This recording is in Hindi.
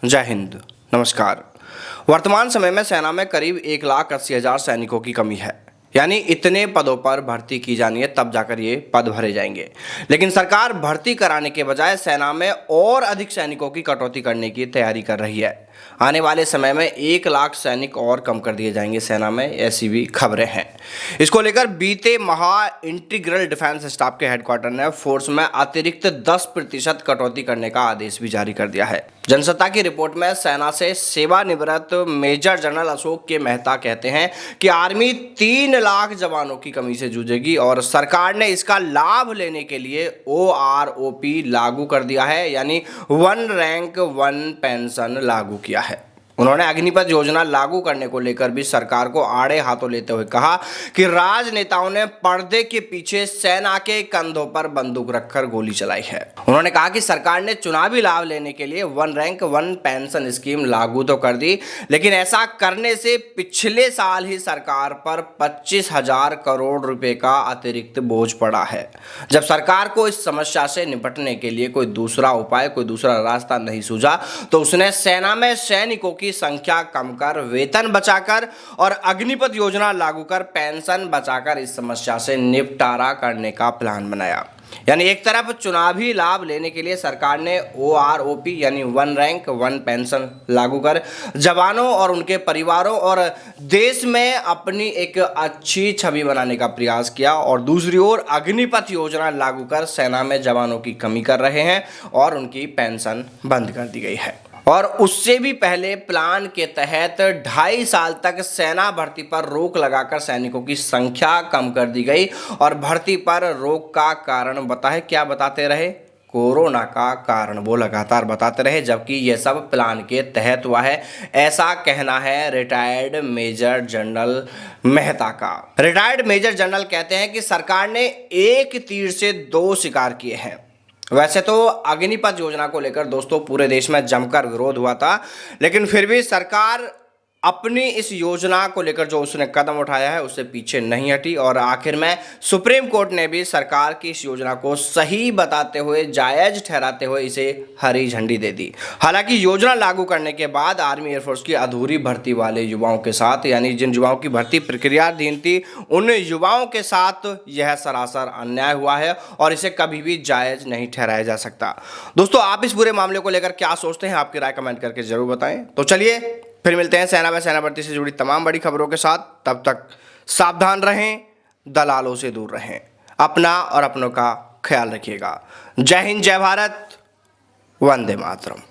जय हिंद, नमस्कार। वर्तमान समय में सेना में करीब 1,80,000 सैनिकों की कमी है। यानी इतने पदों पर भर्ती की जानी है, तब जाकर ये पद भरे जाएंगे। लेकिन सरकार भर्ती कराने के बजाय सेना में और अधिक सैनिकों की कटौती करने की तैयारी कर रही है। आने वाले समय में 1 लाख सैनिक और कम कर दिए जाएंगे सेना में, ऐसी भी खबरें हैं। इसको लेकर बीते माह इंटीग्रल डिफेंस स्टाफ के हेडक्वार्टर ने फोर्स में अतिरिक्त 10% कटौती करने का आदेश भी जारी कर दिया है। जनसत्ता की रिपोर्ट में सेना से सेवानिवृत्त मेजर जनरल अशोक के मेहता कहते हैं कि आर्मी 3 लाख जवानों की कमी से जूझेगी और सरकार ने इसका लाभ लेने के लिए OROP लागू कर दिया है, यानी 1 रैंक 1 पेंशन लागू किया है। उन्होंने अग्निपथ योजना लागू करने को लेकर भी सरकार को आड़े हाथों लेते हुए कहा कि राजनेताओं ने पर्दे के पीछे सेना के कंधों पर बंदूक रखकर गोली चलाई है। उन्होंने कहा कि सरकार ने चुनावी लाभ लेने के लिए 1 रैंक 1 पेंशन स्कीम लागू तो कर दी, लेकिन ऐसा करने से पिछले साल ही सरकार पर 25,000 करोड़ रुपए का अतिरिक्त बोझ पड़ा है। जब सरकार को इस समस्या से निपटने के लिए कोई दूसरा उपाय, कोई दूसरा रास्ता नहीं सूझा, तो उसने सेना में सैनिकों की संख्या कम कर, वेतन बचाकर और अग्निपथ योजना लागू कर पेंशन बचाकर इस समस्या से निपटारा करने का प्लान बनाया। यानी एक तरफ चुनावी लाभ लेने के लिए सरकार ने OROP यानी 1 रैंक 1 पेंशन लागू कर जवानों और उनके परिवारों और देश में अपनी एक अच्छी छवि बनाने का प्रयास किया, और दूसरी ओर अग्निपथ योजना लागू कर सेना में जवानों की कमी कर रहे हैं और उनकी पेंशन बंद कर दी गई है। और उससे भी पहले प्लान के तहत 2.5 साल तक सेना भर्ती पर रोक लगाकर सैनिकों की संख्या कम कर दी गई। और भर्ती पर रोक का कारण क्या बताते रहे? कोरोना का कारण वो लगातार बताते रहे, जबकि ये सब प्लान के तहत हुआ है, ऐसा कहना है रिटायर्ड मेजर जनरल मेहता का। रिटायर्ड मेजर जनरल कहते हैं कि सरकार ने एक तीर से 2 शिकार किए हैं। वैसे तो अग्निपथ योजना को लेकर दोस्तों पूरे देश में जमकर विरोध हुआ था, लेकिन फिर भी सरकार अपनी इस योजना को लेकर जो उसने कदम उठाया है उससे पीछे नहीं हटी, और आखिर में सुप्रीम कोर्ट ने भी सरकार की इस योजना को सही बताते हुए, जायज ठहराते हुए इसे हरी झंडी दे दी। हालांकि योजना लागू करने के बाद आर्मी एयरफोर्स की अधूरी भर्ती वाले युवाओं के साथ, यानी जिन युवाओं की भर्ती प्रक्रियाधीन थी, उन युवाओं के साथ यह सरासर अन्याय हुआ है और इसे कभी भी जायज नहीं ठहराया जा सकता। दोस्तों, आप इस पूरे मामले को लेकर क्या सोचते हैं? आपकी राय कमेंट करके जरूर बताएं। तो चलिए फिर मिलते हैं सेना व सेना भर्ती से जुड़ी तमाम बड़ी खबरों के साथ। तब तक सावधान रहें, दलालों से दूर रहें, अपना और अपनों का ख्याल रखिएगा। जय हिंद, जय भारत, वंदे मातरम।